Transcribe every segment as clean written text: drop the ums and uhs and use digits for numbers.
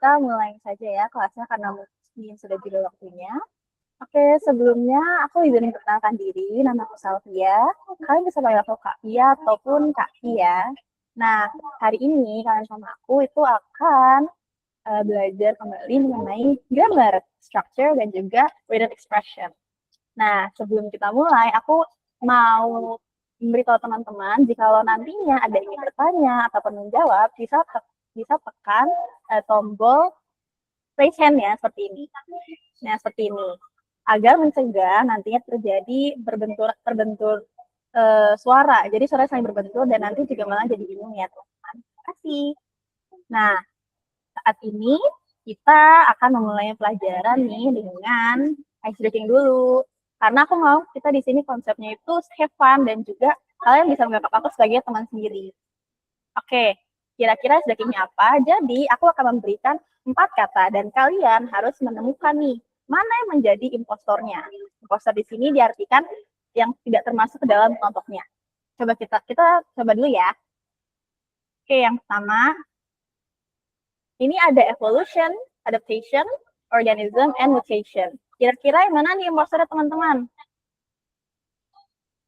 kita mulai saja ya kelasnya karena mungkin sudah juga waktunya. Oke, sebelumnya aku izin memperkenalkan diri, nama aku Salvia. Kalian bisa panggil aku Kak Pia ataupun Kak Pia. Nah, hari ini kalian sama aku itu akan belajar kembali mengenai grammar, structure, dan juga written expression. Nah, sebelum kita mulai, aku mau memberitahu teman-teman jika nantinya ada yang ingin bertanya ataupun menjawab, bisa tekan tombol raise hand ya, seperti ini. Nah, seperti ini. Agar mencegah nantinya terjadi terbentur suara. Jadi suara saling berbentur dan nanti juga malah jadi bingung ya, teman-teman. Terima kasih. Nah, saat ini kita akan memulai pelajaran nih dengan ice breaking dulu. Karena aku mau kita di sini konsepnya itu have fun dan juga kalian bisa menganggap aku sebagai teman sendiri. Oke, kira-kira ice breakingnya apa? Jadi aku akan memberikan 4 kata dan kalian harus menemukan nih mana yang menjadi impostornya. Impostor di sini diartikan yang tidak termasuk ke dalam kelompoknya. Coba kita coba dulu ya. Oke, yang pertama ini ada evolution, adaptation, organism, and mutation. Kira-kira yang mana nih imposternya teman-teman?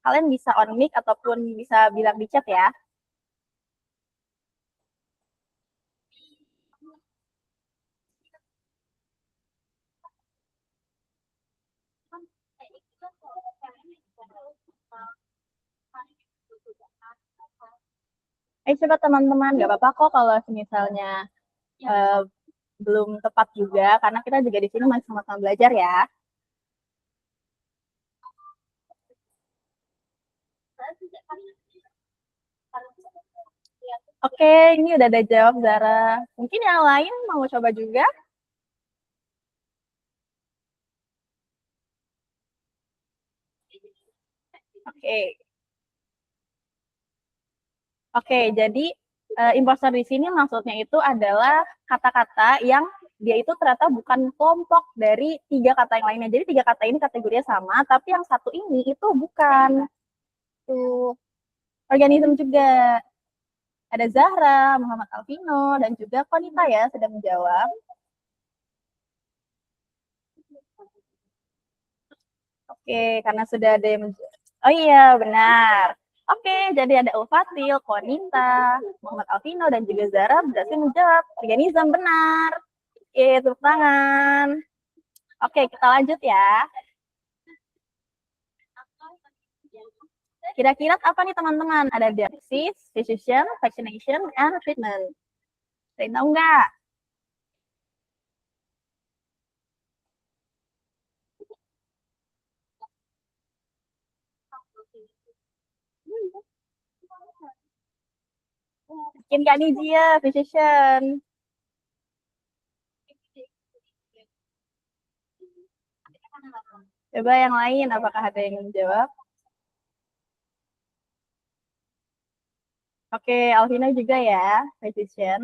Kalian bisa on mic ataupun bisa bilang di chat ya. Coba teman-teman, nggak apa-apa kok kalau misalnya uh, belum tepat juga, karena kita juga di sini masih sama-sama belajar ya. Oke, ini udah ada jawab Zara. Mungkin yang lain mau coba juga? Oke. Oke, jadi imposter di sini maksudnya itu adalah kata-kata yang dia itu ternyata bukan kelompok dari 3 kata yang lainnya. Jadi 3 kata ini kategorinya sama, tapi yang satu ini itu bukan. Tuh, organisme juga. Ada Zahra, Muhammad Alvino, dan juga Konita ya sedang menjawab. Oke, karena sudah ada yang menjawab. Oh iya, benar. Oke, jadi ada Ulfatil, Konita, Muhammad Alvino, dan juga Zara berhasil menjawab. Organisme benar. Oke, tepuk tangan. Oke, kita lanjut ya. Kira-kira apa nih teman-teman? Ada diagnosis, decision, vaccination, and treatment. Saya tahu nggak? Mungkin Kak Nijia, physician. Coba yang lain, apakah ada yang menjawab? Oke, Alvina juga ya, physician.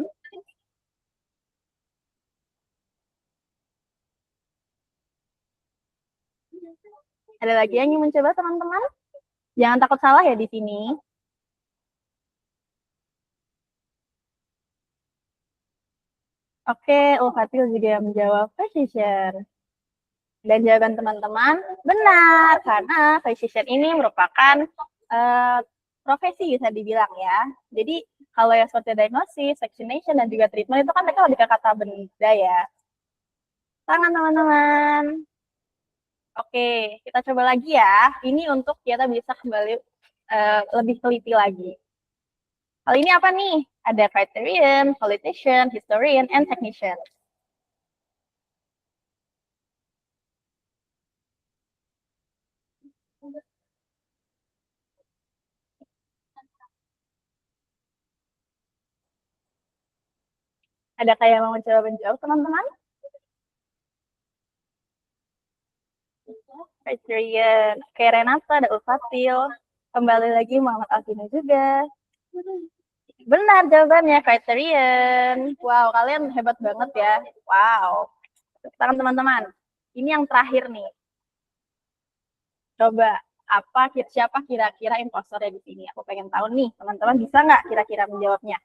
Ada lagi yang ingin mencoba teman-teman? Jangan takut salah ya di sini. Oke, Ulfatil juga menjawab physician. Dan jawaban teman-teman benar, karena physician ini merupakan uh, profesi bisa dibilang ya. Jadi kalau yang seperti diagnosis, vaccination, dan juga treatment itu kan mereka lebih ke kata benda ya. Tangan teman-teman. Oke, kita coba lagi ya. Ini untuk kita bisa kembali lebih teliti lagi. Hal ini apa nih? Ada criterion, politician, historian, and technician. Ada kayak mau mencoba menjawab teman-teman? Criterion. Oke, Renata, ada Ulfatil. Kembali lagi Muhammad Alvino juga. Benar jawabannya, criterion. Wow, kalian hebat banget ya. Wow. Tangan teman-teman. Ini yang terakhir nih. Coba siapa kira-kira impostornya di sini? Aku pengen tahu nih, teman-teman bisa nggak kira-kira menjawabnya?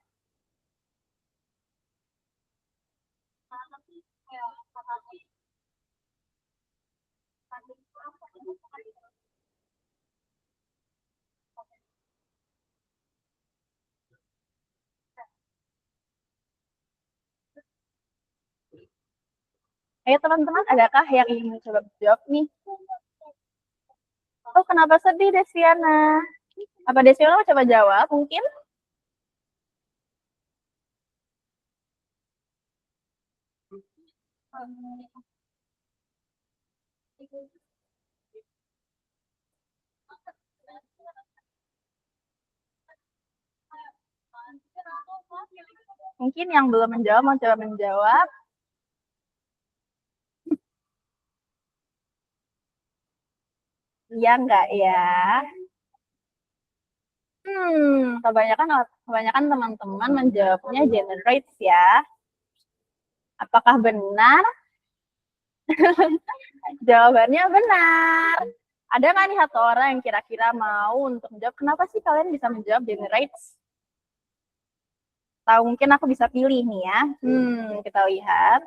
Ayo teman-teman, adakah yang ingin mencoba menjawab nih? Oh, kenapa sedih Desiana? Apa Desiana mau coba jawab mungkin? Mungkin yang belum menjawab mau coba menjawab. Iya enggak ya? Kebanyakan teman-teman menjawabnya generates ya. Apakah benar? Jawabannya benar. Ada nggak nih satu orang yang kira-kira mau untuk menjawab? Kenapa sih kalian bisa menjawab generates? Tahu mungkin aku bisa pilih nih ya. Kita lihat.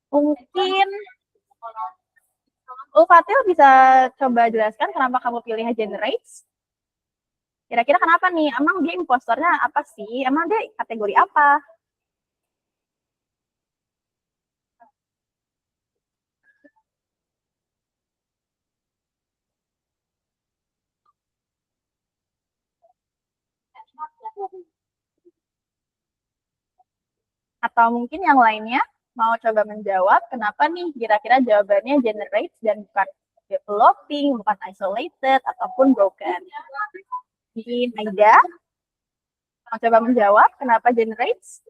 Mungkin Fatil bisa coba jelaskan kenapa kamu pilih generates? Kira-kira kenapa nih? Emang dia impostornya apa sih? Emang dia kategori apa? Atau mungkin yang lainnya mau coba menjawab kenapa nih kira-kira jawabannya generates dan bukan developing, bukan isolated, ataupun broken. Mungkin Aida mau coba menjawab kenapa generates?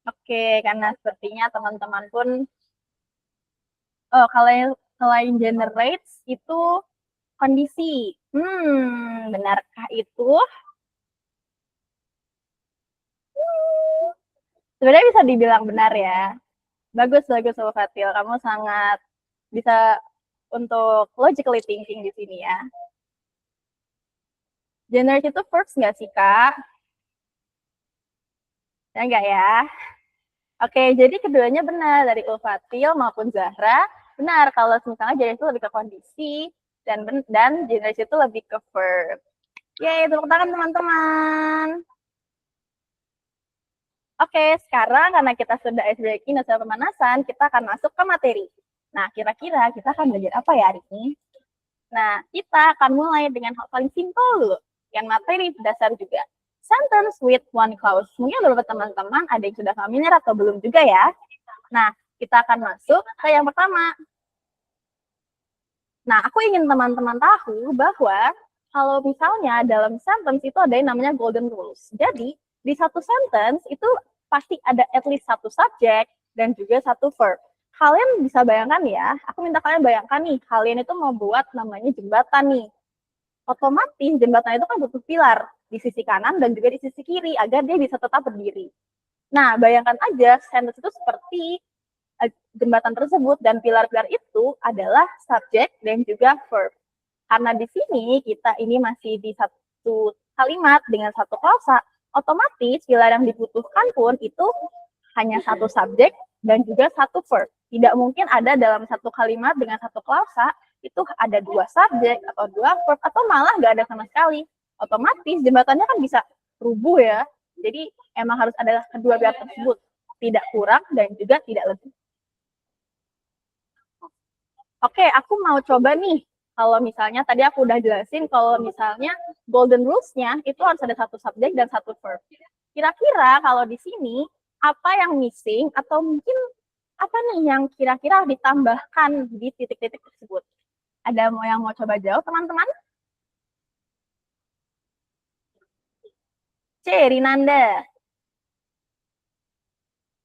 Oke, karena sepertinya teman-teman pun kalau selain generates itu kondisi. Benarkah itu? Sebenarnya bisa dibilang benar ya. Bagus, Sobat Fatil. Kamu sangat bisa untuk logically thinking di sini ya. Generate itu first nggak sih, Kak? Ya nggak ya? Oke, jadi keduanya benar. Dari Ulfatil maupun Zahra. Benar, kalau misalnya generate itu lebih ke kondisi, dan generate itu lebih ke verb. Yeay, tepuk tangan teman-teman. Oke, sekarang karena kita sudah ice breaking dan sudah pemanasan, kita akan masuk ke materi. Nah, kira-kira kita akan belajar apa ya hari ini? Nah, kita akan mulai dengan hal paling simpel dulu, yang materi dasar juga. Sentence with one clause. Mungkin beberapa teman-teman ada yang sudah familiar atau belum juga ya. Nah, kita akan masuk ke yang pertama. Nah, aku ingin teman-teman tahu bahwa kalau misalnya dalam sentence itu ada yang namanya golden rules. Jadi, di satu sentence itu pasti ada at least satu subject dan juga satu verb. Kalian bisa bayangkan ya, aku minta kalian bayangkan nih, kalian itu mau buat namanya jembatan nih. Otomatis jembatan itu kan butuh pilar di sisi kanan dan juga di sisi kiri agar dia bisa tetap berdiri. Nah, bayangkan aja sentence itu seperti jembatan tersebut dan pilar-pilar itu adalah subjek dan juga verb. Karena di sini kita ini masih di satu kalimat dengan satu klausa, otomatis pilar yang dibutuhkan pun itu hanya satu subjek dan juga satu verb. Tidak mungkin ada dalam satu kalimat dengan satu klausa itu ada dua subjek atau dua verb atau malah nggak ada sama sekali. Otomatis jembatannya kan bisa rubuh ya. Jadi emang harus ada kedua pilar tersebut, tidak kurang dan juga tidak lebih. Oke, aku mau coba nih. Kalau misalnya tadi aku udah jelasin kalau misalnya golden rules-nya itu harus ada satu subjek dan satu verb. Kira-kira kalau di sini apa yang missing atau mungkin apa nih yang kira-kira ditambahkan di titik-titik tersebut? Ada yang mau coba jawab teman-teman? C. Rinanda.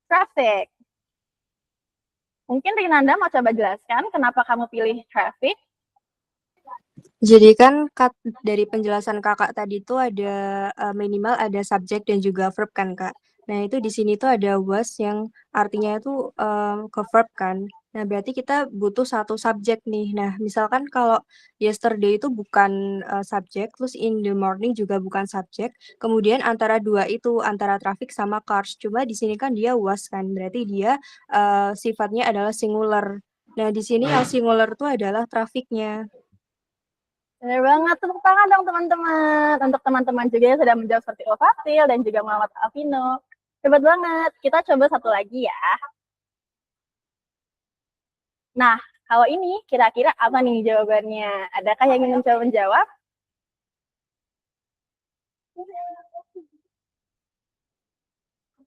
Traffic. Mungkin Rinanda mau coba jelaskan kenapa kamu pilih traffic? Jadi kan dari penjelasan kakak tadi tuh ada minimal ada subjek dan juga verb kan kak. Nah, itu di sini tuh ada was yang artinya itu ke verb kan. Nah, berarti kita butuh satu subjek nih. Nah, misalkan kalau yesterday itu bukan subjek, terus in the morning juga bukan subjek. Kemudian antara dua itu, antara traffic sama cars. Cuma di sini kan dia was kan, berarti dia sifatnya adalah singular. Nah, di sini yang singular itu adalah trafficnya. Benar banget, tepuk tangan dong teman-teman. Untuk teman-teman juga yang sudah menjawab seperti Ovatil dan juga Muhammad Alvino. Hebat banget. Kita coba satu lagi ya. Nah, kalau ini kira-kira apa nih jawabannya? Adakah yang ingin mencoba menjawab?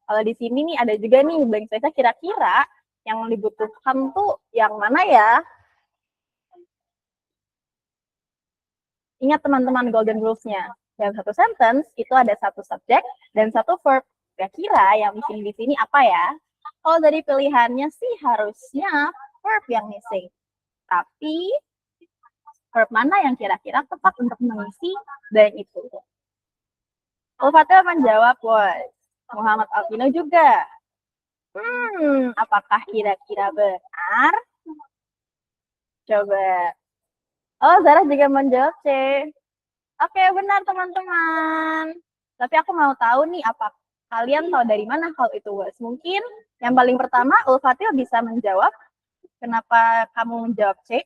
Kalau di sini nih ada juga nih blank space kira-kira yang dibutuhkan tuh yang mana ya? Ingat teman-teman golden rules-nya. Dalam satu sentence itu ada satu subjek dan satu verb. Kira-kira yang missing di sini apa ya? Kalau dari pilihannya sih harusnya verb yang missing. Tapi verb mana yang kira-kira tepat untuk mengisi blank itu? Ulfatil menjawab was. Muhammad Alvino juga. Apakah kira-kira benar? Coba. Oh, Zara juga menjawab C. Oke, benar teman-teman. Tapi aku mau tahu nih, apa kalian tahu dari mana kalau itu was? Mungkin yang paling pertama, Ulfatil bisa menjawab. Kenapa kamu menjawab C?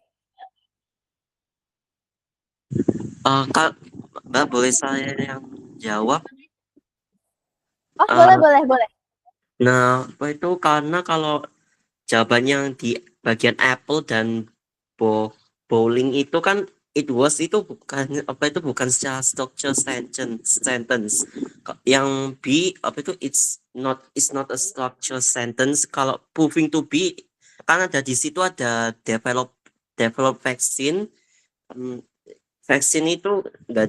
Kak, Mbak boleh saya yang jawab? Oh, boleh, boleh, boleh. Nah, apa itu karena kalau jawaban yang di bagian apple dan bowling itu kan it was itu bukan apa itu bukan secara structure sentence. Yang B apa itu it's not a structure sentence. Kalau proving to be kan ada di situ ada develop vaccine. Vaksin itu nggak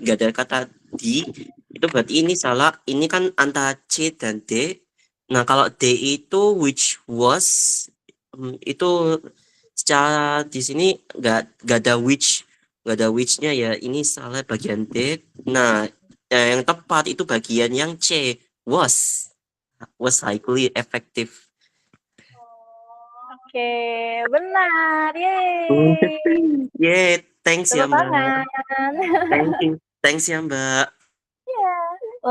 ada kata di, itu berarti ini salah. Ini kan antara C dan D. Nah, kalau D itu which was, itu secara di sini nggak ada which-nya ya. Ini salah bagian D. Nah, yang tepat itu bagian yang C, was highly effective. Oke, benar. Yeay. Yeah, thanks ya Tepuk Mbak. tangan. Thanks ya Mbak. Iya.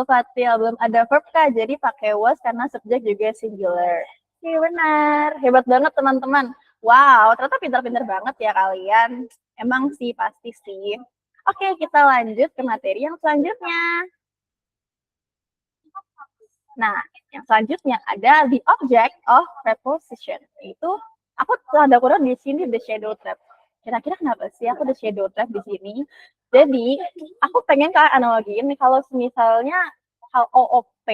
Fatil belum ada verb kah? Jadi pakai was karena subjek juga singular. Iya benar. Hebat banget teman-teman. Wow, ternyata pintar-pintar banget ya kalian. Emang sih, pasti sih. Oke, kita lanjut ke materi yang selanjutnya. Nah, yang selanjutnya ada the object of preposition. Itu aku ada kurang di sini the shadow trap. Kira-kira kenapa sih aku the shadow trap di sini? Jadi, aku pengen kalian analogiin nih kalau misalnya hal OOP,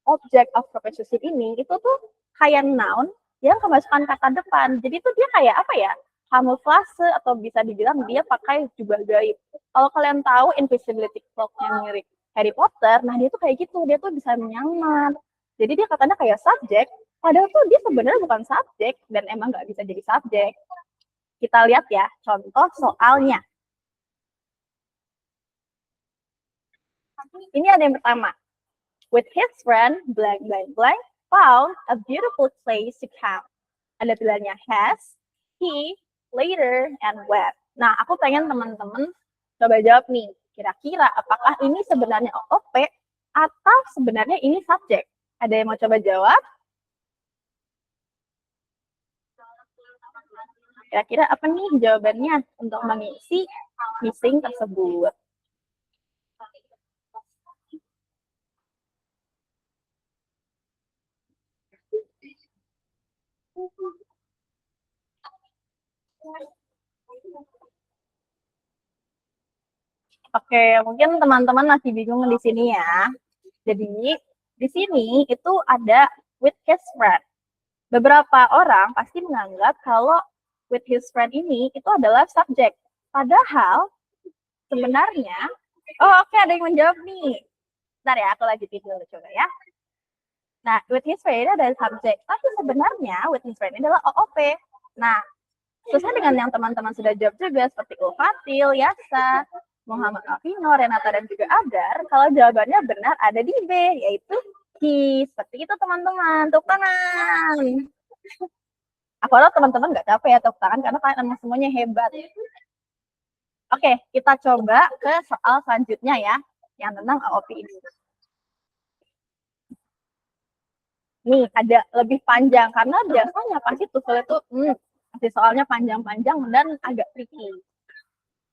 object of preposition ini, itu tuh kayak noun yang kemasukan kata depan. Jadi itu dia kayak apa ya? Kamuflase atau bisa dibilang dia pakai jubah gaib. Kalau kalian tahu invisibility cloak-nya mirip Harry Potter, nah dia tuh kayak gitu, dia tuh bisa menyamar. Jadi dia katanya kayak subjek, padahal tuh dia sebenarnya bukan subjek dan emang nggak bisa jadi subjek. Kita lihat ya contoh soalnya. Ini ada yang pertama. With his friend blank blank blank found a beautiful place to camp. Ada pilihannya has, he, later, and when. Nah, aku pengen teman-teman coba jawab nih. Kira-kira apakah ini sebenarnya OOP atau sebenarnya ini subjek? Ada yang mau coba jawab? Kira-kira apa nih jawabannya untuk mengisi missing tersebut? Oke, mungkin teman-teman masih bingung di sini ya. Jadi, di sini itu ada with his friend. Beberapa orang pasti menganggap kalau with his friend ini itu adalah subjek. Padahal sebenarnya, oke, ada yang menjawab nih. Bentar ya, aku lanjutin dulu coba ya. Nah, with his friend ini adalah subjek. Tapi sebenarnya with his friend ini adalah OOP. Nah, sesuai dengan yang teman-teman sudah jawab juga, seperti Ulfatil, Yasa, Muhammad Alvino, Renata, dan juga Adar, kalau jawabannya benar ada di B, yaitu tricky. Seperti itu teman-teman, tepuk tangan. Aku harap teman-teman nggak capek ya tepuk tangan karena kalian emang semuanya hebat. Oke, kita coba ke soal selanjutnya ya, yang tentang AOP ini. Nih, ada lebih panjang karena biasanya pasti TOEFL itu pasti soalnya panjang-panjang dan agak tricky.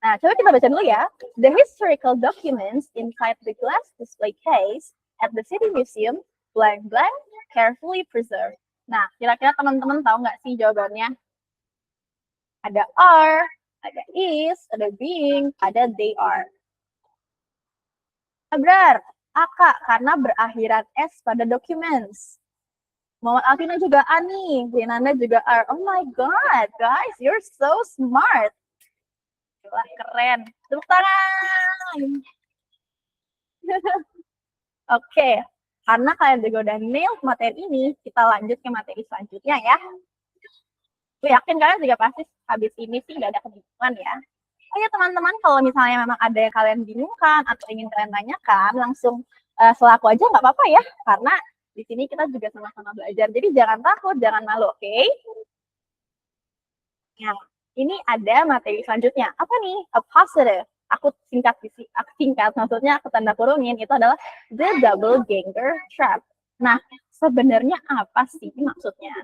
Nah, coba kita baca dulu ya. The historical documents inside the glass display case at the City Museum blank blank carefully preserved. Nah, kira-kira teman-teman tahu nggak sih jawabannya? Ada are, ada is, ada being, ada they are. Abrar, Aka karena berakhiran S pada documents. Muhammad Alvina juga A nih, Linanda juga R. Oh my god, guys, you're so smart. Wah, keren. Tepuk tangan. Oke, karena kalian juga udah nail materi ini, kita lanjut ke materi selanjutnya ya. Gue yakin kalian juga pasti habis ini sih nggak ada kebingungan ya. Oh ya teman-teman, kalau misalnya memang ada yang kalian bingungkan atau ingin kalian tanyakan, langsung selaku aja nggak apa-apa ya, karena di sini kita juga sama-sama belajar. Jadi jangan takut, jangan malu, oke? Nah, ini ada materi selanjutnya. Apa nih? A positive. Aku singkat, maksudnya aku tanda kurungin, itu adalah the double ganger trap. Nah, sebenarnya apa sih maksudnya?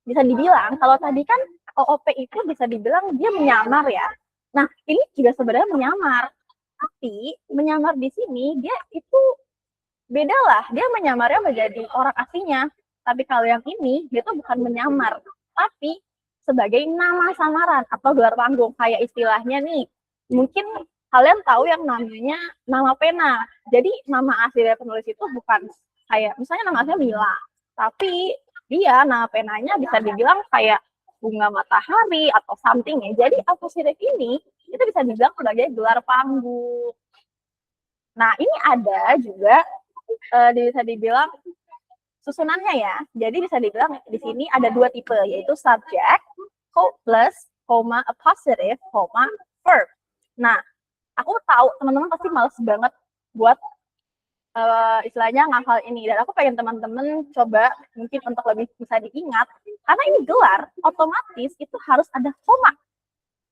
Bisa dibilang, kalau tadi kan OOP itu bisa dibilang dia menyamar ya. Nah, ini juga sebenarnya menyamar. Tapi, menyamar di sini, dia itu beda lah. Dia menyamarnya menjadi orang aslinya. Tapi kalau yang ini, dia tuh bukan menyamar. Tapi, sebagai nama samaran atau gelar panggung. Kayak istilahnya nih, mungkin kalian tahu yang namanya nama pena. Jadi, nama asli dari penulis itu bukan kayak, misalnya nama aslinya Mila. Tapi, dia nama penanya bisa dibilang kayak bunga matahari atau something ya. Jadi apositif ini itu bisa dibilang sebagai gelar panggung. Nah, ini ada juga bisa dibilang susunannya ya. Jadi bisa dibilang di sini ada dua tipe, yaitu subject plus koma appositive koma verb. Nah, aku tahu teman-teman pasti males banget buat istilahnya ngafal ini, dan aku pengen teman-teman coba mungkin untuk lebih bisa diingat, karena ini gelar otomatis itu harus ada koma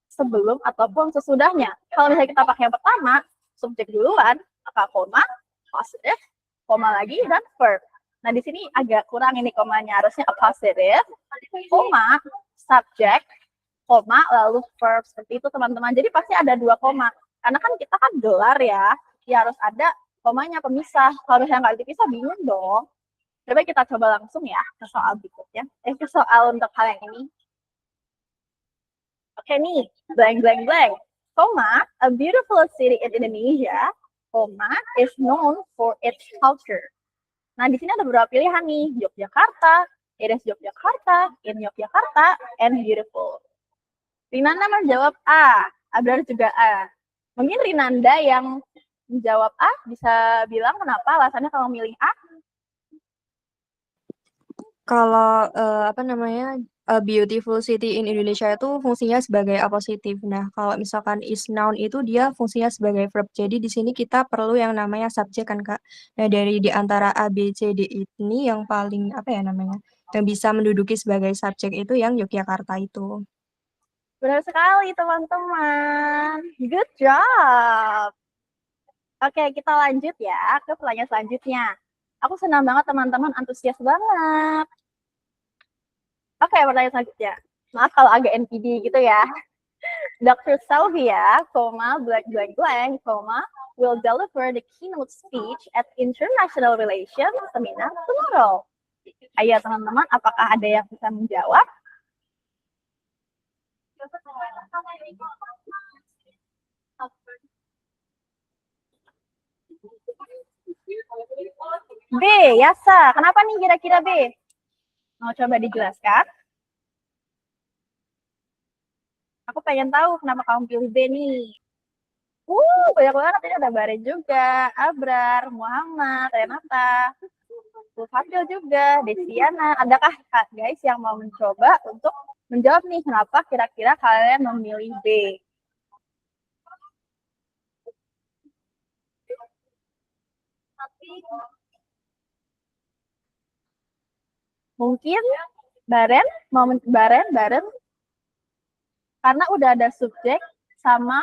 sebelum ataupun sesudahnya. Kalau misalnya kita pakai yang pertama, subjek duluan, maka koma, positive, koma lagi, dan verb. Nah, di sini agak kurang ini komanya, harusnya appositive, koma, subject, koma, lalu verb. Seperti itu teman-teman. Jadi pasti ada dua koma. Karena kan kita kan gelar ya harus ada komanya pemisah. Kalau misalnya nggak dipisah, bingung dong. Coba kita coba langsung ya ke soal berikutnya. Ke soal untuk hal yang ini. Oke nih, blank, blank, blank. Koma, a beautiful city in Indonesia, koma, is known for its culture. Nah, di sini ada beberapa pilihan nih. Yogyakarta, it is Yogyakarta, in Yogyakarta, and beautiful. Rinanda menjawab A, Abrar juga A. Mungkin Rinanda yang menjawab A bisa bilang kenapa alasannya kalau milih A? Kalau a beautiful city in Indonesia itu fungsinya sebagai apositif. Nah, kalau misalkan is noun itu dia fungsinya sebagai verb. Jadi di sini kita perlu yang namanya subjek kan, Kak. Nah, dari di antara A, B, C, D ini yang paling yang bisa menduduki sebagai subjek itu yang Yogyakarta itu. Benar sekali, teman-teman. Good job. Oke, kita lanjut ya ke pertanyaan selanjutnya. Aku senang banget teman-teman, antusias banget. Oke, pertanyaan selanjutnya. Maaf kalau agak NPD gitu ya. Dr. Salvia, blank, blank, blank, will deliver the keynote speech at International Relations Seminar tomorrow. Ayo teman-teman, apakah ada yang bisa menjawab? B, Yasa. Kenapa nih kira-kira B? Mau coba dijelaskan? Aku pengen tahu kenapa kamu pilih B nih. Banyak banget. Ini ada Bare juga, Abrar, Muhammad, Renata, Fadil juga, Desiana. Adakah guys yang mau mencoba untuk menjawab nih kenapa kira-kira kalian memilih B? Mungkin Baren, karena udah ada subjek sama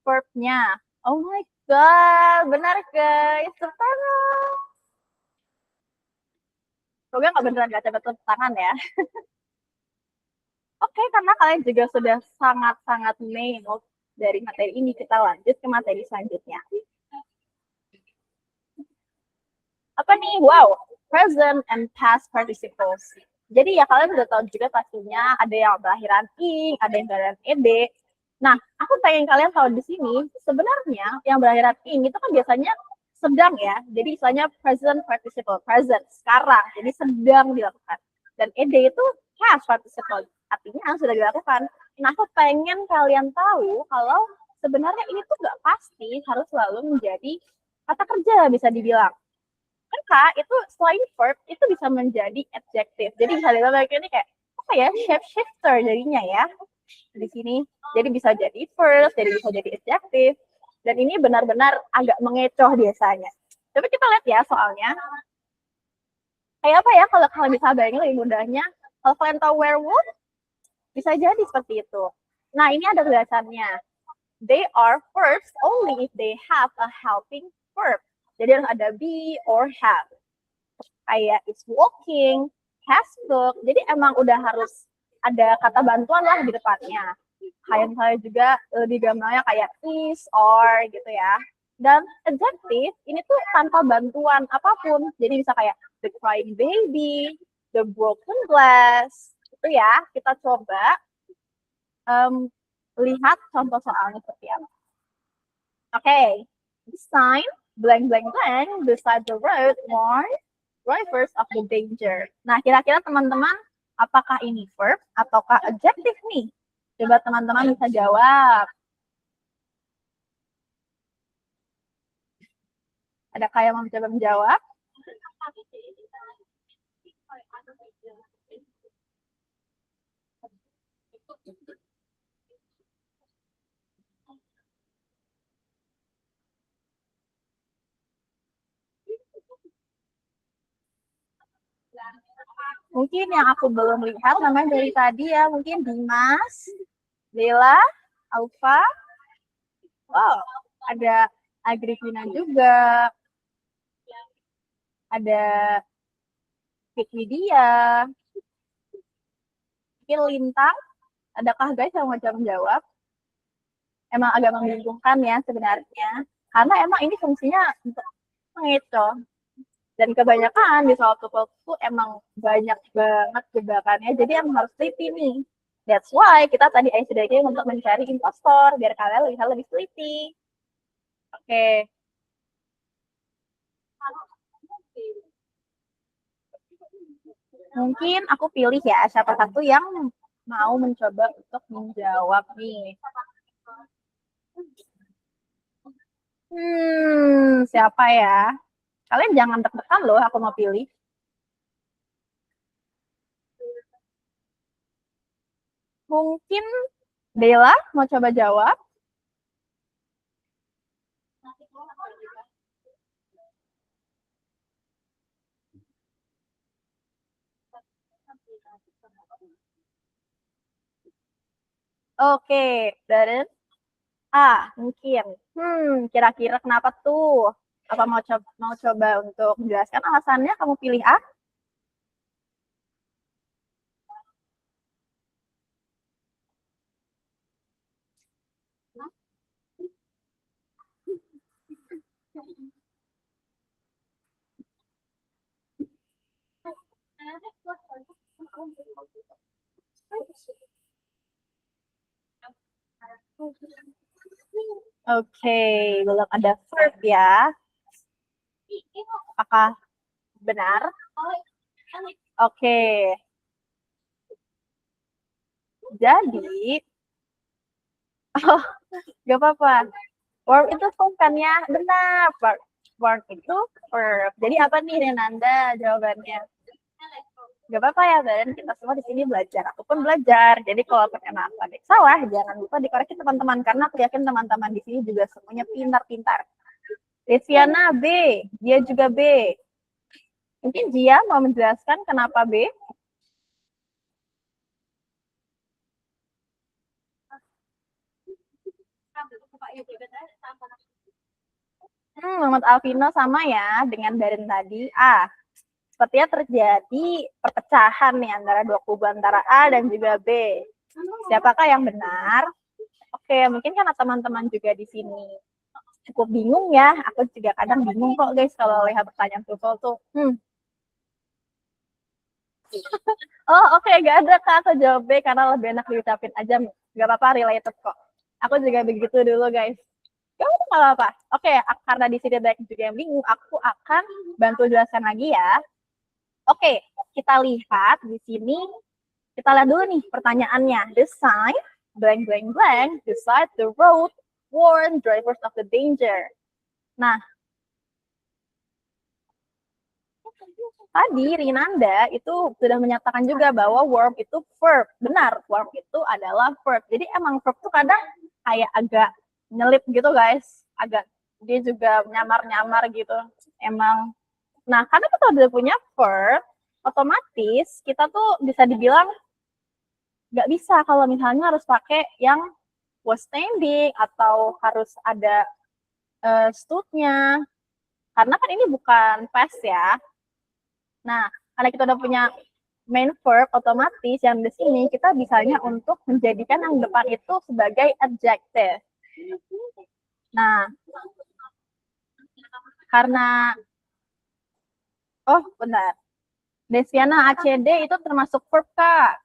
verb-nya. Oh my god, benar guys, tepuk tangan. Semoga nggak beneran gak cepet tepuk tangan ya. Oke, karena kalian juga sudah sangat-sangat nail dari materi ini, kita lanjut ke materi selanjutnya. Apa nih? Wow, present and past participles. Jadi ya kalian udah tahu juga pastinya ada yang berakhiran ing, ada yang berakhiran ed. Nah, aku pengen kalian tahu di sini, sebenarnya yang berakhiran ing itu kan biasanya sedang ya. Jadi istilahnya present participle, present, sekarang. Jadi sedang dilakukan. Dan ed itu past participle, artinya sudah dilakukan. Nah, aku pengen kalian tahu kalau sebenarnya ini tuh nggak pasti harus selalu menjadi kata kerja bisa dibilang. Kan Kak, itu selain verb, itu bisa menjadi adjective. Jadi bisa dibilang ini kayak, apa ya, shape shifter jadinya ya. Di sini. Jadi bisa jadi verb, jadi bisa jadi adjective. Dan ini benar-benar agak mengecoh biasanya. Tapi kita lihat ya soalnya. Kayak apa ya, kalau kalian bisa bayangin lebih mudahnya. Kalau kalian tahu werewolf, bisa jadi seperti itu. Nah, ini ada tulisannya. They are verbs only if they have a helping verb. Jadi harus ada be or have. Kayak is walking, has book. Jadi emang udah harus ada kata bantuan lah di depannya. Kayak misalnya juga lebih gampangnya kayak is or gitu ya. Dan adjective ini tuh tanpa bantuan apapun. Jadi bisa kayak the crying baby, the broken glass. Itu ya, kita coba lihat contoh soalnya seperti apa. Oke, this sign blank blank blank beside the road warn drivers of the danger. Nah, kira-kira teman-teman apakah ini verb ataukah adjective nih? Coba teman-teman bisa jawab. Adakah yang mau mencoba menjawab? Mungkin yang aku belum lihat namanya dari tadi ya, mungkin Dimas, Bella, Alfa. Wow, ada Agripina juga. Ada Fikwidia. Mungkin Lintang. Adakah guys yang mau menjawab? Emang agak membingungkan ya sebenarnya. Karena emang ini fungsinya untuk mengecoh. Dan kebanyakan di soal TOEFL itu emang banyak banget jebakannya. Jadi yang harus teliti nih. That's why kita tadi ICDG untuk mencari impostor. Biar kalian bisa lebih teliti. Oke. Mungkin aku pilih ya siapa satu yang mau mencoba untuk menjawab nih. Siapa ya? Kalian jangan deg-degan loh, aku mau pilih. Mungkin Bella mau coba jawab. Oke, dari mungkin. Kira-kira kenapa tuh? Apa mau coba untuk menjelaskan alasannya kamu pilih A? Oke, belum ada verb ya. Apakah benar? Oke. Jadi, gak apa-apa. Verb itu bukannya benar. Verb itu verb. Jadi apa nih Renanda jawabannya? Gak apa-apa ya, Dan. Kita semua di sini belajar. Aku pun belajar. Jadi kalau emang aku ada salah, jangan lupa dikoreksi teman-teman. Karena aku yakin teman-teman di sini juga semuanya pintar-pintar. Deviana B. Dia juga B. Mungkin Jia mau menjelaskan kenapa B? Muhammad Alvino sama ya dengan Darin tadi. Sepertinya terjadi perpecahan nih antara dua kubu, antara A dan juga B. Siapakah yang benar? Oke, mungkin karena teman-teman juga di sini cukup bingung ya. Aku juga kadang bingung kok guys kalau lihat pertanyaan TOEFL tuh. Oh oke, gak ada Kak, aku jawab B karena lebih enak diucapin aja. Gak apa-apa, related kok. Aku juga begitu dulu guys. Gak apa-apa. Oke, karena di sini banyak juga yang bingung, aku akan bantu jelaskan lagi ya. Oke, kita lihat di sini. Kita lihat dulu nih pertanyaannya. The sign blank blank blank beside the road warn drivers of the danger. Nah, tadi Rinanda itu sudah menyatakan juga bahwa warm itu verb. Benar, warm itu adalah verb. Jadi emang verb tuh kadang kayak agak nyelip gitu guys. Agak dia juga nyamar-nyamar gitu. Emang. Nah, karena kita udah punya verb, otomatis kita tuh bisa dibilang nggak bisa kalau misalnya harus pakai yang was standing atau harus ada stood-nya. Karena kan ini bukan past ya. Nah, karena kita udah punya main verb, otomatis yang di sini kita bisanya untuk menjadikan yang depan itu sebagai adjective. Nah, karena benar. Desiana ACD itu termasuk verb, Kak.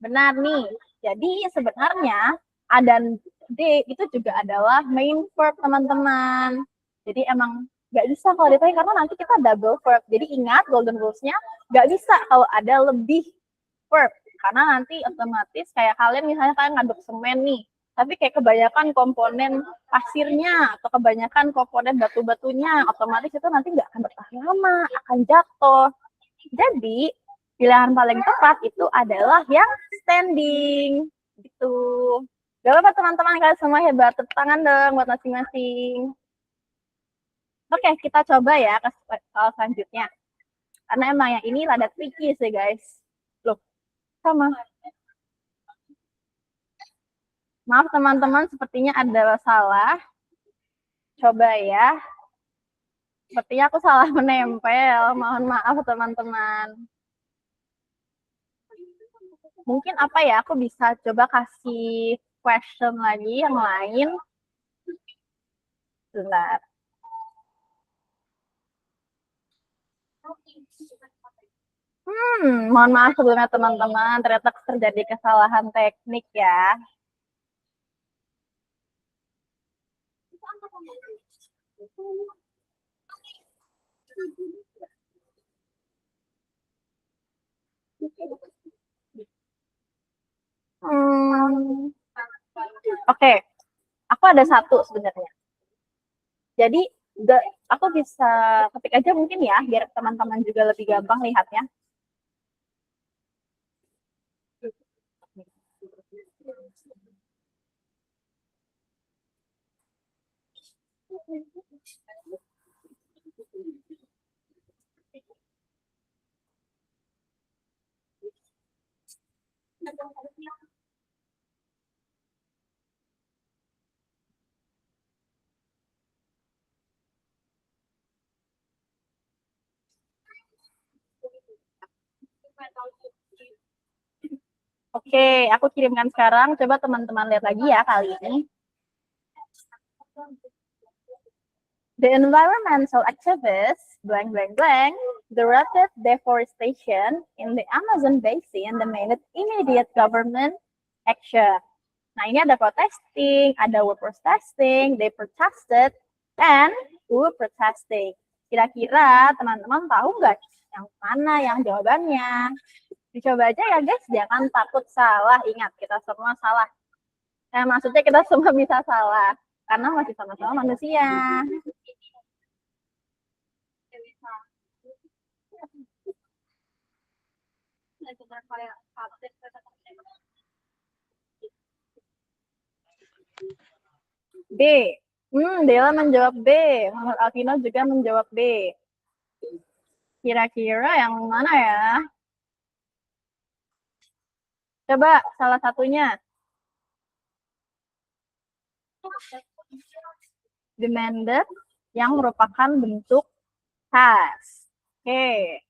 Benar nih. Jadi sebenarnya A dan D itu juga adalah main verb, teman-teman. Jadi emang nggak bisa kalau ditanya karena nanti kita double verb. Jadi ingat golden rules-nya nggak bisa kalau ada lebih verb. Karena nanti otomatis kayak kalian misalnya kalian ngaduk semen nih, tapi kayak kebanyakan komponen pasirnya atau kebanyakan komponen batu-batunya, otomatis itu nanti nggak akan bertahan lama, akan jatuh. Jadi pilihan paling tepat itu adalah yang standing. Gitu. Gak apa-apa teman-teman, kalian semua hebat. Tepuk tangan dong buat masing-masing. Oke, kita coba ya ke soal selanjutnya. Karena emang yang ini rada tricky sih guys. Loh, sama. Maaf teman-teman, sepertinya ada salah. Coba ya. Sepertinya aku salah menempel. Mohon maaf teman-teman. Mungkin apa ya, aku bisa coba kasih question lagi yang lain. Sebentar. Mohon maaf sebelumnya teman-teman, ternyata terjadi kesalahan teknik ya. Oke, aku ada satu sebenarnya. Jadi aku bisa ketik aja mungkin ya, biar teman-teman juga lebih gampang lihatnya. Oke, aku kirimkan sekarang. Coba teman-teman lihat lagi ya kali ini. The environmental activists, blank, blank, blank, the rapid deforestation in the Amazon basin demanded immediate government action. Nah, ini ada protesting, ada were protesting, they protested, and who protesting. Kira-kira teman-teman tahu nggak yang mana yang jawabannya? Dicoba aja ya guys, jangan takut salah. Ingat, kita semua salah. Maksudnya kita semua bisa salah, karena masih sama-sama manusia. B. Dela menjawab B. Muhammad Alvino juga menjawab B. Kira-kira yang mana ya? Coba salah satunya. Demanded yang merupakan bentuk has. Oke.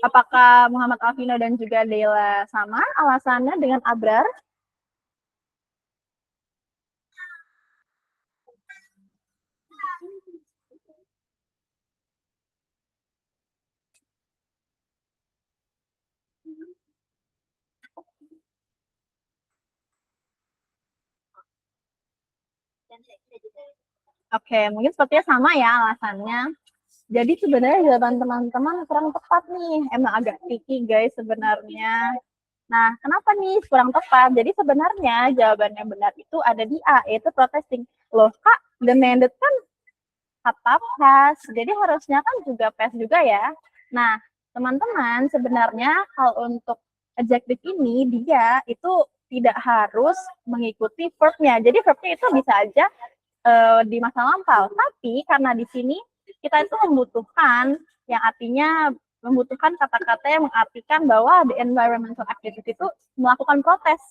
Apakah Muhammad Alvino dan juga Dela sama alasannya dengan Abrar? Oke, mungkin sepertinya sama ya alasannya. Jadi sebenarnya jawaban teman-teman kurang tepat nih. Emang agak tricky guys sebenarnya. Nah, kenapa nih kurang tepat? Jadi sebenarnya jawaban yang benar itu ada di A, yaitu protesting. Loh, Kak, demanded kan kata past, jadi harusnya kan juga past juga ya. Nah, teman-teman, sebenarnya kalau untuk adjective ini, dia itu tidak harus mengikuti verb-nya. Jadi verb-nya itu bisa aja di masa lampau. Tapi karena di sini kita itu membutuhkan yang artinya membutuhkan kata-kata yang mengartikan bahwa the environmental activity itu melakukan protes,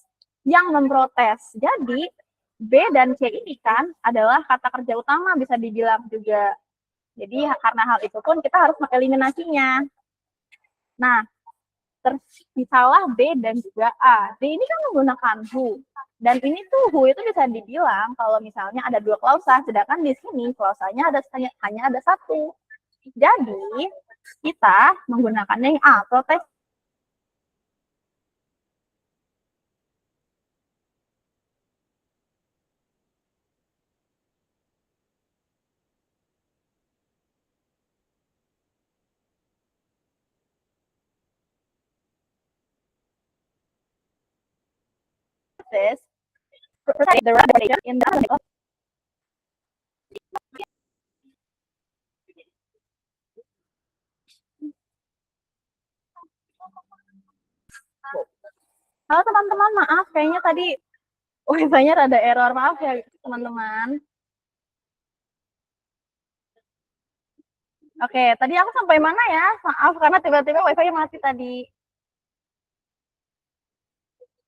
yang memprotes. Jadi B dan C ini kan adalah kata kerja utama bisa dibilang juga. Jadi karena hal itu pun kita harus mengeliminasinya. Nah, terpisahlah B dan juga A. D ini kan menggunakan who. Dan ini tuh who itu bisa dibilang kalau misalnya ada dua klausa, sedangkan di sini klausanya hanya ada satu. Jadi kita menggunakannya yang A, protest. The right in the Halo teman-teman, maaf kayaknya tadi wifi-nya rada error, maaf ya teman-teman. Oke, tadi aku sampai mana ya? Maaf karena tiba-tiba wifi-nya mati tadi.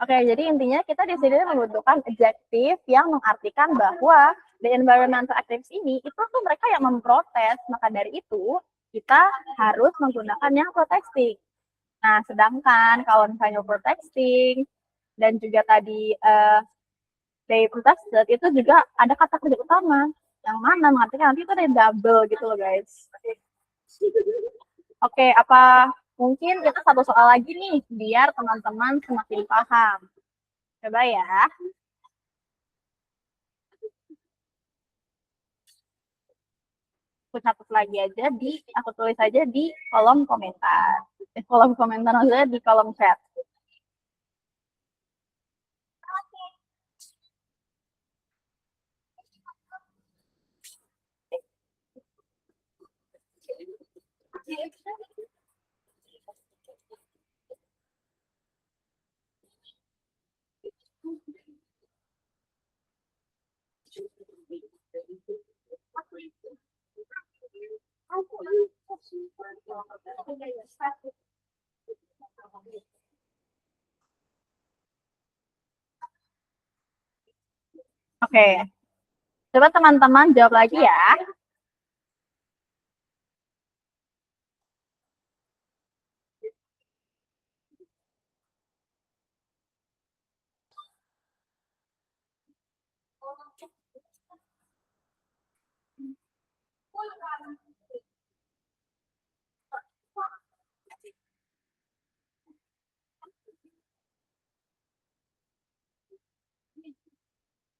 Oke, jadi intinya kita di sini membutuhkan adjektif yang mengartikan bahwa the environmental activities ini itu tuh mereka yang memprotes, maka dari itu kita harus menggunakan yang protesting. Nah, sedangkan kalau misalnya protesting dan juga tadi they protested itu juga ada kata kerja utama yang mana mengartikan nanti itu ada double gitu loh guys. Oke, apa mungkin kita satu soal lagi nih biar teman-teman semakin paham. Coba ya. Aku catat lagi aja aku tulis aja di kolom komentar. Kolom komentar maksudnya di kolom chat. Oke. Coba teman-teman jawab lagi ya.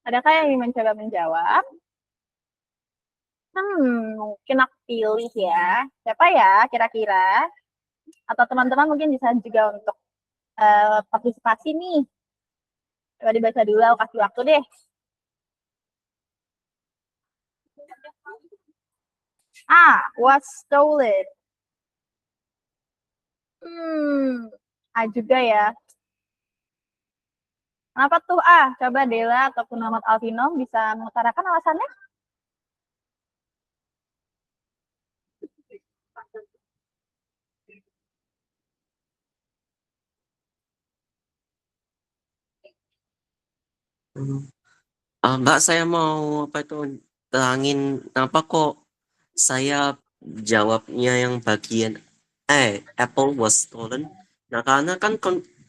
Adakah yang ingin mencoba menjawab? Mungkin aku pilih ya. Siapa ya kira-kira? Atau teman-teman mungkin bisa juga untuk partisipasi nih. Coba dibaca dulu, aku kasih waktu deh. Was stolen. A juga ya. Kenapa tuh Coba Dela ataupun Muhammad Alvino bisa mengutarakan alasannya? Mbak, saya mau apa itu terangin kenapa kok saya jawabnya yang bagian Apple was stolen. Nah, karena kan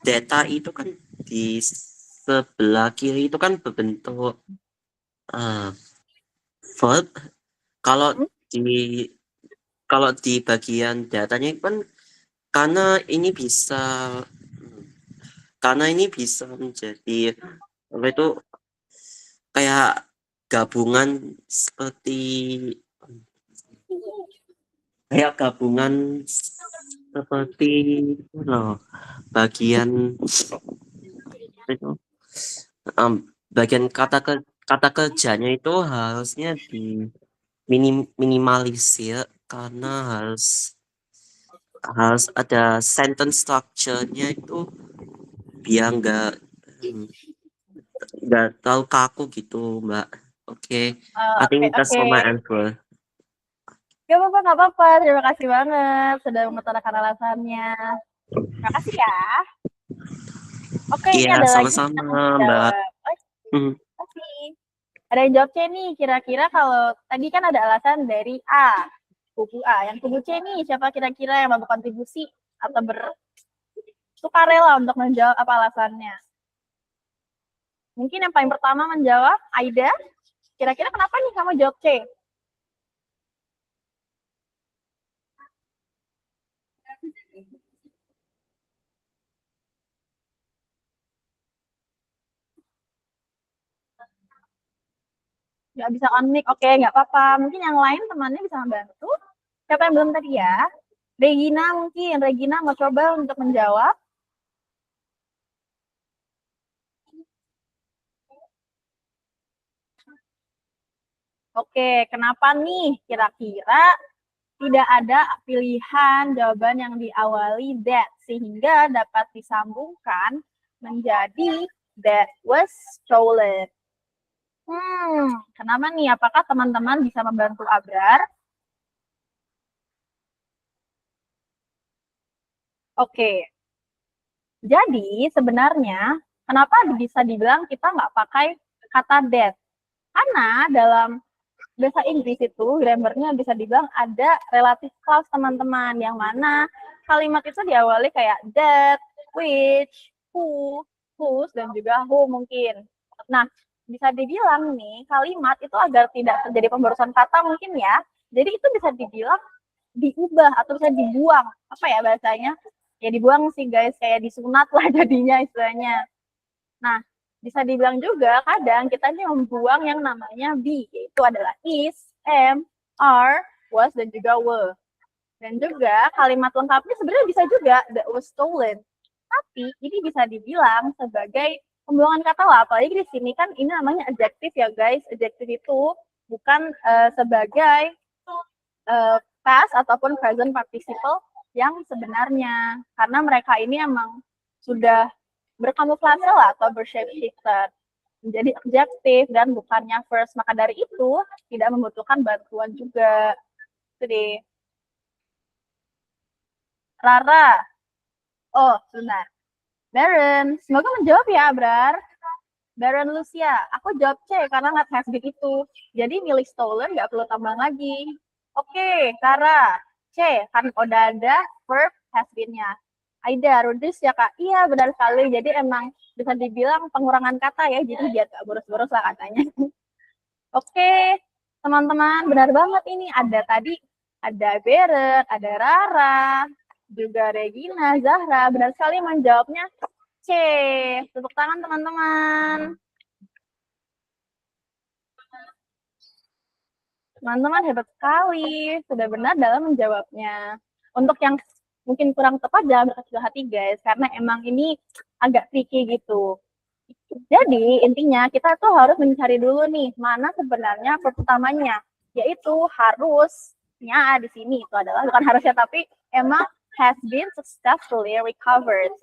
data itu kan di sebelah kiri itu kan berbentuk eh, verb. Kalau Hmm? di kalau di bagian datanya kan karena ini bisa karena ini bisa menjadi apa itu kayak gabungan seperti seperti itu loh, bagian itu bagian kata kerjanya itu harusnya minimalisir karena harus ada sentence structure-nya itu biar nggak terlalu kaku gitu, Mbak. Oke, I Oke, think that's oke. for my answer. Gak apa-apa, gak apa-apa. Terima kasih banget sudah mengutarakan alasannya. Terima kasih ya. Oke, ini Iya, ada lagi sama-sama, yang Mbak. menjawab. Oh, Hmm. kasih. Ada yang jawab C nih. Kira-kira kalau tadi kan ada alasan dari A, kubu A. Yang kubu C nih, siapa kira-kira yang mau berkontribusi atau bersukarela untuk menjawab apa alasannya? Mungkin yang paling pertama menjawab Aida. Kira-kira kenapa nih kamu jawab C? Nggak bisa unmic, oke, nggak apa-apa. Mungkin yang lain temannya bisa membantu. Siapa yang belum tadi ya? Regina mungkin. Regina mau coba untuk menjawab. Oke, kenapa nih kira-kira tidak ada pilihan jawaban yang diawali that sehingga dapat disambungkan menjadi that was stolen? Kenapa nih? Apakah teman-teman bisa membantu Abrar? Oke, jadi sebenarnya kenapa bisa dibilang kita nggak pakai kata that? Karena dalam bahasa Inggris itu grammarnya bisa dibilang ada relative clause teman-teman, yang mana kalimat itu diawali kayak that, which, who, whose, dan juga who mungkin. Nah, bisa dibilang nih kalimat itu agar tidak terjadi pemborosan kata mungkin ya. Jadi itu bisa dibilang diubah atau bisa dibuang. Apa ya bahasanya? Ya dibuang sih guys, kayak disunat lah jadinya istilahnya. Nah, bisa dibilang juga kadang kita ini membuang yang namanya be, yaitu adalah is, am, are, was, dan juga were. Dan juga kalimat lengkapnya sebenarnya bisa juga that was stolen. Tapi ini bisa dibilang sebagai pembuangan kata lah. Apalagi di sini kan ini namanya adjective ya guys. Adjective itu bukan sebagai past ataupun present participle yang sebenarnya. Karena mereka ini emang sudah berkamuflase lah atau bershapeshifter menjadi adjektif dan bukannya first. Maka dari itu tidak membutuhkan bantuan juga. Itu deh. Rara. Oh, sebentar. Baron. Semoga menjawab ya, Abrar. Baron Lucia. Aku jawab C karena nggak has been itu. Jadi milih stolen nggak perlu tambahan lagi. Oke, Rara. C. Kan udah ada verb has been-nya. Aida, Rudis ya Kak? Iya, benar sekali. Jadi emang bisa dibilang pengurangan kata ya, jadi biar gak boros-boros lah katanya. Oke, teman-teman, benar banget ini. Ada tadi, ada Beret, ada Rara, juga Regina, Zahra. Benar sekali menjawabnya C. Tepuk tangan teman-teman. Teman-teman hebat sekali, sudah benar dalam menjawabnya. Untuk yang mungkin kurang tepat jangan berkecil hati guys, karena emang ini agak tricky gitu. Jadi intinya kita tuh harus mencari dulu nih mana sebenarnya pertamanya, yaitu harusnya di sini itu adalah bukan harusnya tapi emang has been successfully recovered.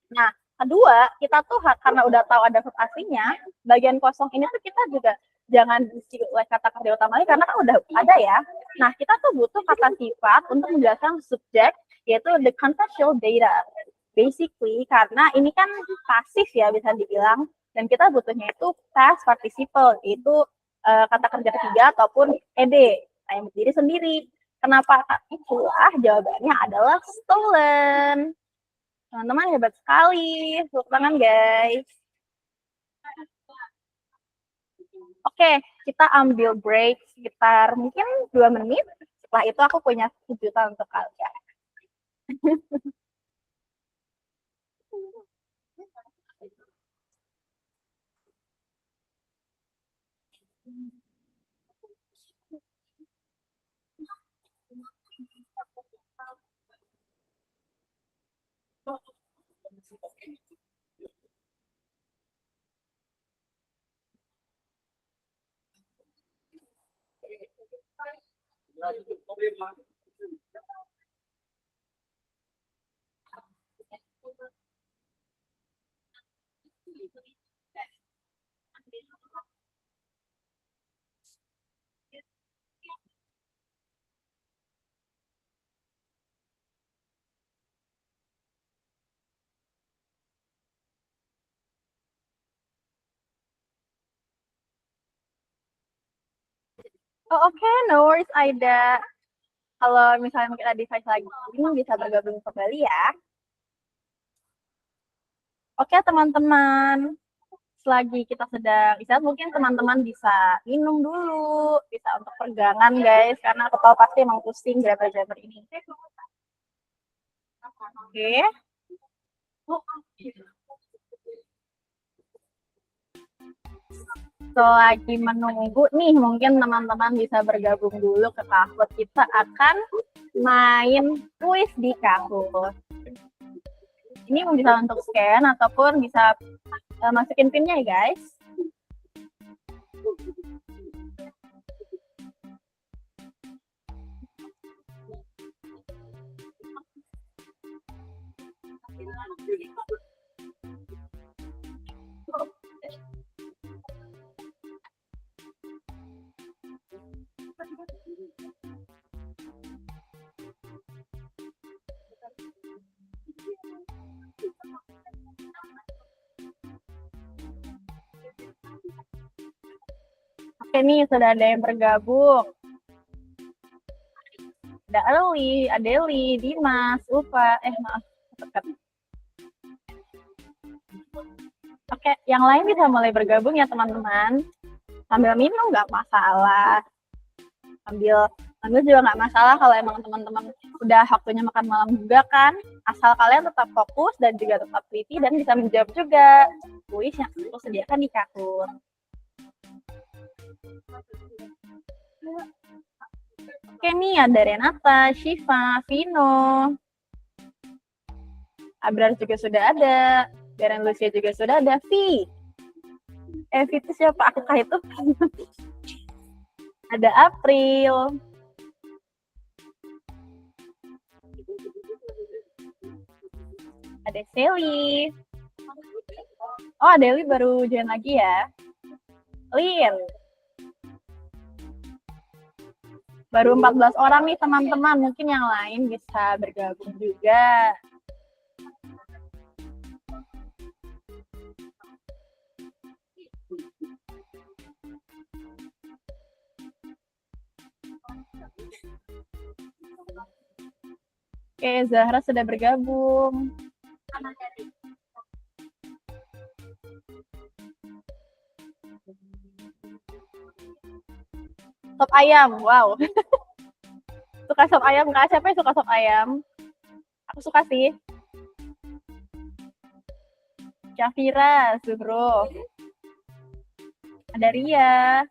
Nah, kedua, kita tuh karena udah tahu ada verb aslinya, bagian kosong ini tuh kita juga jangan diisi oleh kata kerja utamanya karena kan udah ada ya. Nah, kita tuh butuh kata sifat untuk menjelaskan subjek, yaitu the contextual data. Basically, karena ini kan pasif ya bisa dibilang, Dan kita butuhnya itu past participle, yaitu kata kerja ketiga ataupun ed. Nah, yang berdiri sendiri. Kenapa itulah jawabannya adalah stolen. Teman-teman hebat sekali. Tepuk tangan, guys. Oke, kita ambil break sekitar mungkin 2 menit. Setelah itu aku punya kejutan untuk kalian. Oh, oke, no worries Aida. Kalau misalnya mungkin ada device lagi, bisa bergabung kembali ya. Oke, teman-teman. Selagi kita sedang istirahat, mungkin teman-teman bisa minum dulu, bisa untuk peregangan, guys. Karena aku tahu pasti emang pusing Jabber ini. Oke. Selagi menunggu nih, mungkin teman-teman bisa bergabung dulu ke Kahoot. Kita akan main kuis di Kahoot. Ini bisa untuk scan ataupun bisa masukin pinnya ya, guys. Oke nih, sudah ada yang bergabung. Ada Eli, Adeli, Dimas, Upa, maaf. Oke, yang lain bisa mulai bergabung ya teman-teman. Sambil minum nggak masalah. Sambil juga nggak masalah kalau emang teman-teman udah waktunya makan malam juga kan. Asal kalian tetap fokus dan juga tetap teliti dan bisa menjawab juga kuis yang aku sediakan di Kahoot. Oke nih, ada Renata, Shiva, Vino. Abrar juga sudah ada. Darren Lucia juga sudah ada. Vi itu siapa? Akukah itu? Ada April. Ada Sally. Oh, Adeli baru join lagi ya. Lin. Baru 14 orang nih teman-teman. Mungkin yang lain bisa bergabung juga. Oke, Zahra sudah bergabung. Sop ayam, wow. Suka sop ayam nggak? Siapa yang suka sop ayam? Aku suka sih. Syafira, Zuhro. Ada Ria.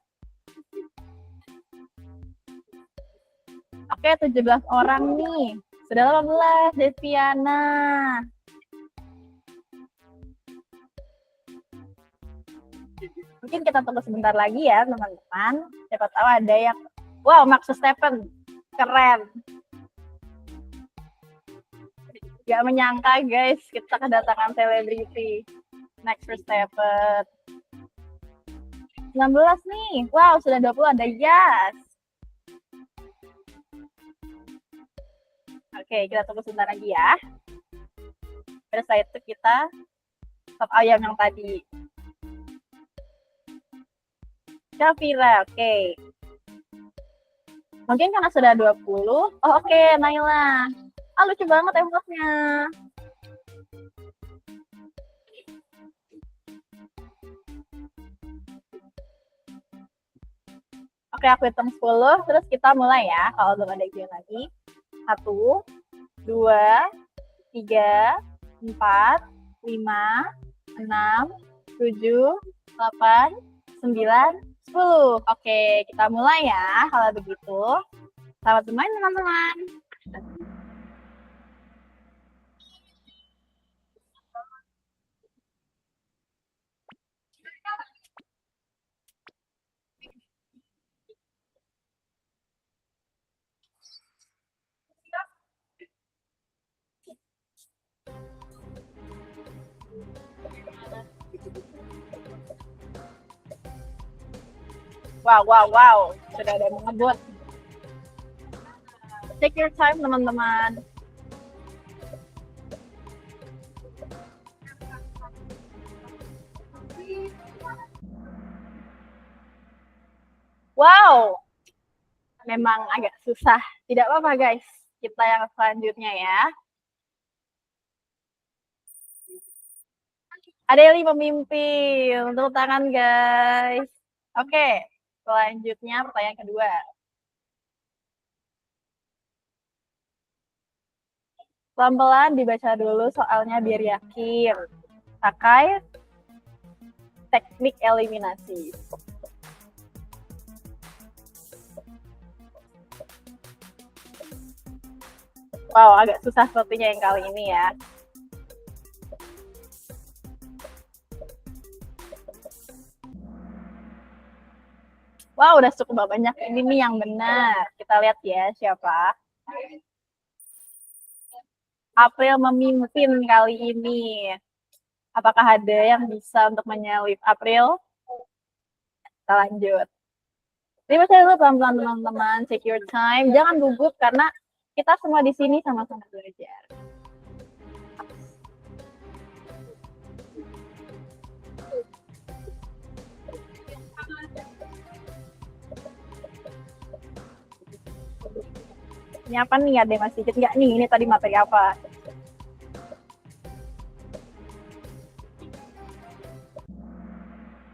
Oke, 17 orang nih. Sudah 18, Deviana. Mungkin kita tunggu sebentar lagi ya, teman-teman. Siapa tahu ada yang, wow, Max Verstappen. Keren. Gak menyangka, guys, kita kedatangan selebriti. Max Verstappen. 19 nih. Wow, sudah 20 ada Yas. Oke, kita tunggu sebentar lagi ya. Pada saat itu kita sop ayam yang tadi. Syafira, oke. Mungkin karena sudah 20. Oh, oke, Naila. Ah, lucu banget emotnya. Oke, aku hitung 10, terus kita mulai ya, kalau belum ada ujian lagi. 1, 2, 3, 4, 5, 6, 7, 8, 9, 10. Oke, kita mulai ya, kalau begitu. Selamat bermain, teman-teman. Wow. Sudah ada yang mengebut. Take your time, teman-teman. Wow, memang agak susah. Tidak apa-apa, guys. Kita yang selanjutnya ya. Adeli memimpin. Tepuk tangan, guys. Oke, selanjutnya pertanyaan kedua. Pelan-pelan dibaca dulu soalnya biar yakin. Pakai teknik eliminasi. Wow, agak susah sepertinya yang kali ini ya. Wow, udah cukup banyak. Ini nih yang benar. Kita lihat ya siapa. April memimpin kali ini. Apakah ada yang bisa untuk menyalip April? Kita lanjut. Dibaca dulu pelan-pelan, teman-teman. Take your time. Jangan gugup karena kita semua di sini sama-sama belajar. Ini apa nih? Ada yang masih ingat nggak nih? Ini tadi materi apa?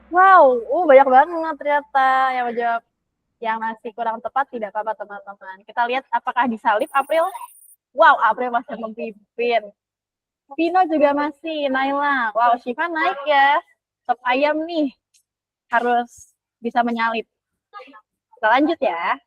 Wow, banyak banget ternyata yang menjawab. Yang masih kurang tepat tidak apa-apa, teman-teman. Kita lihat apakah disalip April. Wow, April masih memimpin. Vino juga masih, Naila. Wow, Shiva naik ya. Sop ayam nih. Harus bisa menyalip. Kita lanjut ya.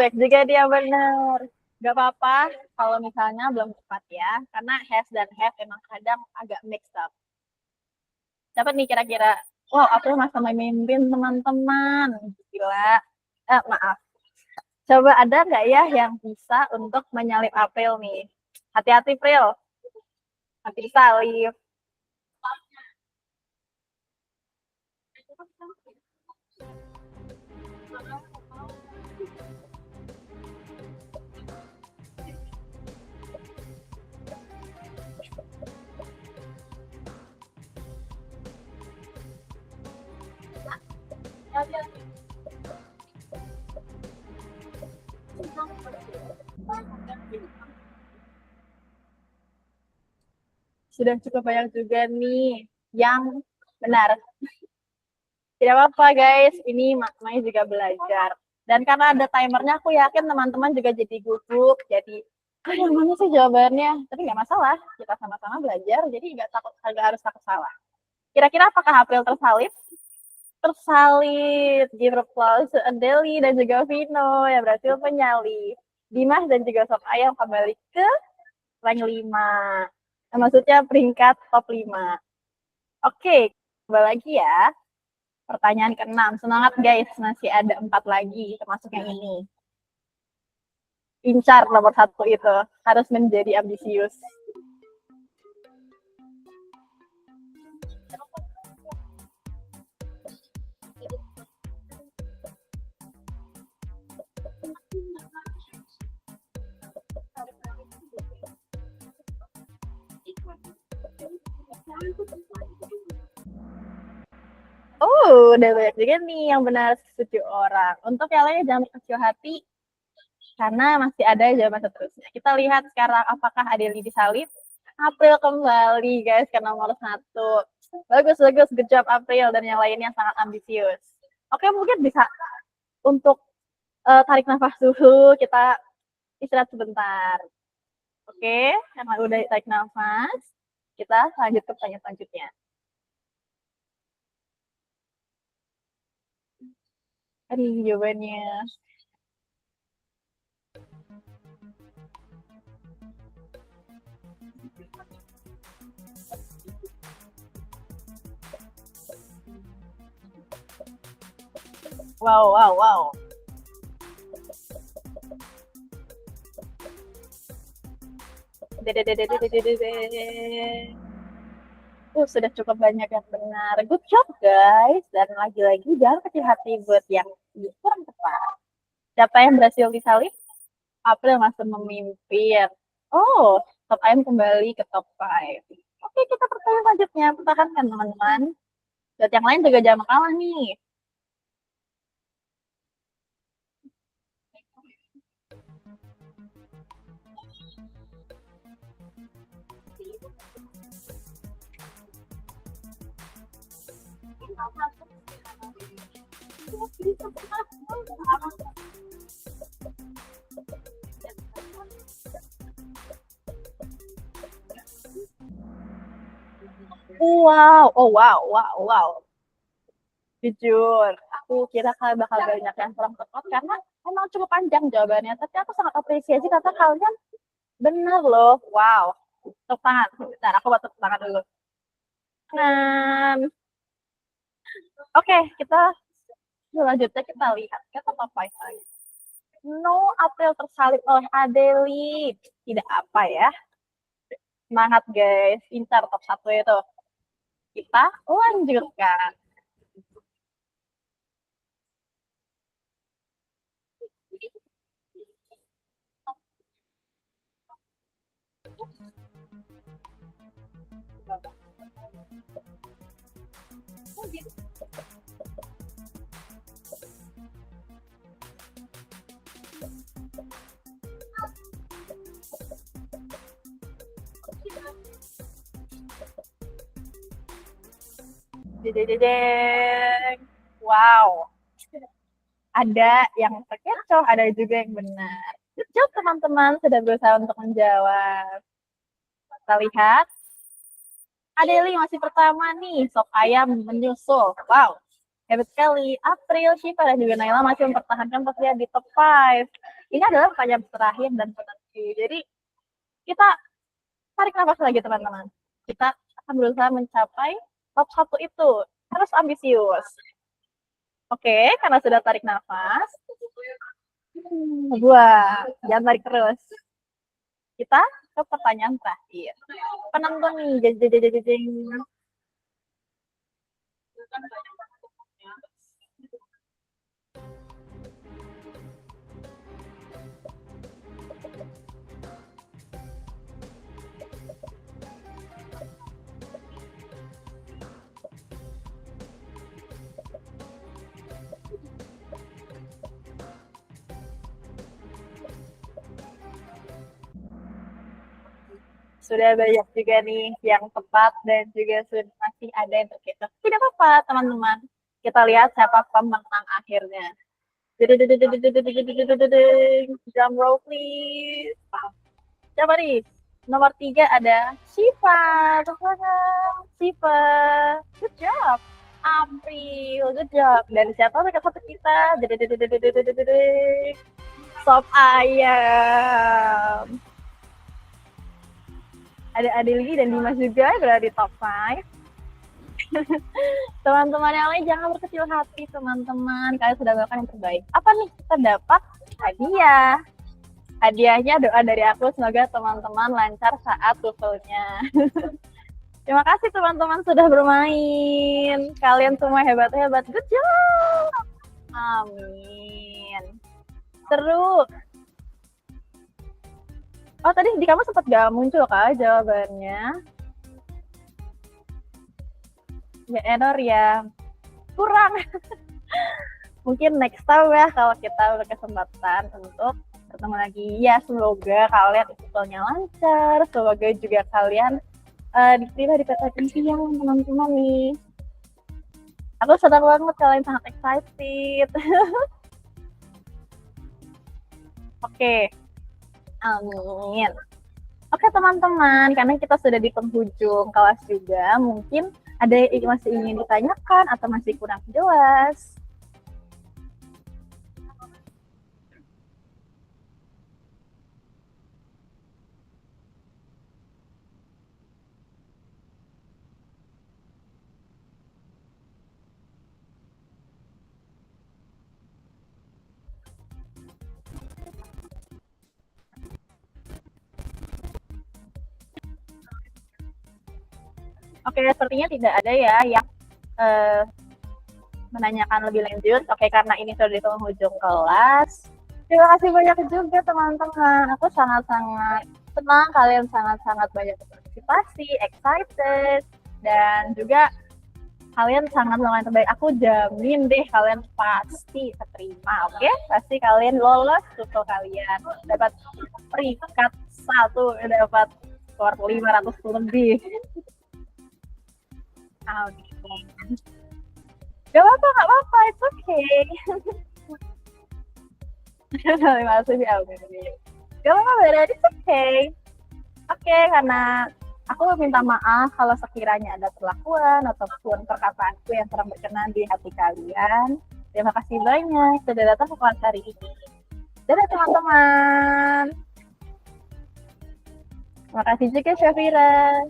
Baik juga dia benar. Gak apa-apa kalau misalnya belum tepat ya. Karena has dan have emang kadang agak mixed up. Dapat nih kira-kira. Wow, aku masih memimpin teman-teman. Gila. Maaf. Coba ada nggak ya yang bisa untuk menyalip April nih? Hati-hati, April. Nanti disalip. Sudah cukup banyak juga nih yang benar. Tidak apa-apa guys, ini maknanya juga belajar. Dan karena ada timernya, aku yakin teman-teman juga jadi gugup, jadi yang mana sih jawabannya? Tapi nggak masalah, kita sama-sama belajar, jadi nggak harus takut salah. Kira-kira apakah April tersalip? Tersalip. Give applause to Adeli dan juga Vino yang berhasil menyalip. Dimas dan juga Sob Ayam kembali ke rank 5. Nah, maksudnya peringkat top 5. Oke, kembali lagi ya. Pertanyaan ke-6. Semangat guys, masih ada 4 lagi termasuk yang ini. Incar nomor 1 itu, harus menjadi ambisius. Oh, udah banyak juga nih yang benar 7 orang. Untuk yang lainnya jangan kecil hati, karena masih ada jawaban seterusnya. Kita lihat sekarang apakah Adeli disalib. April kembali guys ke nomor 1. Bagus, good job April dan yang lainnya sangat ambisius. Oke, mungkin bisa untuk tarik nafas dulu, kita istirahat sebentar. Oke, karena udah tarik nafas, kita lanjut ke pertanyaan selanjutnya. Aduh, jawabannya. Wow. Sudah cukup banyak yang benar. Good job guys. Dan lagi-lagi jangan kecil hati buat yang kurang tepat. Siapa yang berhasil disalib? April masih memimpin. Oh, top ayam kembali ke top 5. Oke, kita pertanyaan selanjutnya. Pertahankan teman-teman. Buat yang lain juga jangan kalah nih. Wow. Jujur, aku kira kalian bakal banyak yang kurang tepat karena emang cukup panjang jawabannya. Tapi aku sangat apresiasi karena kalian benar loh. Wow. Tepuk tangan. Bentar, aku buat tepuk tangan dulu. Oke, kita selanjutnya kita lihat ke top 5 lagi. No, April tersalib oleh Adeli. Tidak apa ya. Semangat guys, pintar top 1 itu. Kita lanjutkan. Wow. Ada yang terkecoh, ada juga yang benar. Good job teman-teman sudah berusaha untuk menjawab. Kita lihat. Adeli masih pertama nih, sop ayam menyusul. Wow, hebat sekali. April, Shiva, dan juga Naila masih mempertahankan posisinya di top 5. Ini adalah pertanyaan terakhir dan penentu. Jadi, kita tarik nafas lagi teman-teman. Kita akan berusaha mencapai top 1 itu. Harus ambisius. Oke, karena sudah tarik nafas. Jangan tarik terus. Kita ke pertanyaan terakhir. Penonton nih, jeng. Sudah banyak juga nih yang tepat dan juga masih ada yang terkecoh. Tidak apa-apa teman-teman. Kita lihat siapa pemenang akhirnya. Drum roll please. Siapa nih? Nomor 3 ada Shiva. Shiva. Good job. April. Good job. Dan siapa mereka satu kita? Sop ayam. Ada Adeli dan Dimas juga berada di top 5. Teman-teman yang lain jangan berkecil hati, teman-teman. Kalian sudah melakukan yang terbaik. Apa nih? Kita dapat hadiah. Hadiahnya doa dari aku, semoga teman-teman lancar saat TOEFL-nya. Terima kasih teman-teman sudah bermain. Kalian semua hebat-hebat. Good job. Amin. Seru. Oh, tadi di kamu sempat gak muncul kah jawabannya? Ya, error ya. Kurang. Mungkin next time ya kalau kita berkesempatan untuk ketemu lagi. Ya, semoga kalian TOEFL-nya lancar. Semoga juga kalian diterima di PTN yang teman-teman nih. Aku senang banget, kalian sangat excited. Oke. Amin. Oke teman-teman, karena kita sudah di penghujung kelas juga, mungkin ada yang masih ingin ditanyakan atau masih kurang jelas. Oke, sepertinya tidak ada ya yang menanyakan lebih lanjut. Oke, karena ini sudah di penghujung kelas. Terima kasih banyak juga teman-teman. Aku sangat-sangat senang kalian sangat-sangat banyak berpartisipasi, excited, dan juga kalian sangat melakukan terbaik. Aku jamin deh kalian pasti keterima, oke? Pasti kalian lolos TOEFL kalian. Dapat peringkat 1, dapat skor 500 lebih. Amin. Gak apa-apa, it's okay. Terima kasih, amin. Gak apa-apa, berarti it's okay. Oke, karena aku minta maaf kalau sekiranya ada perlakuan ataupun perkataanku yang kurang berkenan di hati kalian. Terima kasih banyak sudah datang ke kelas hari ini. Dadah teman-teman. Terima kasih juga Syafira.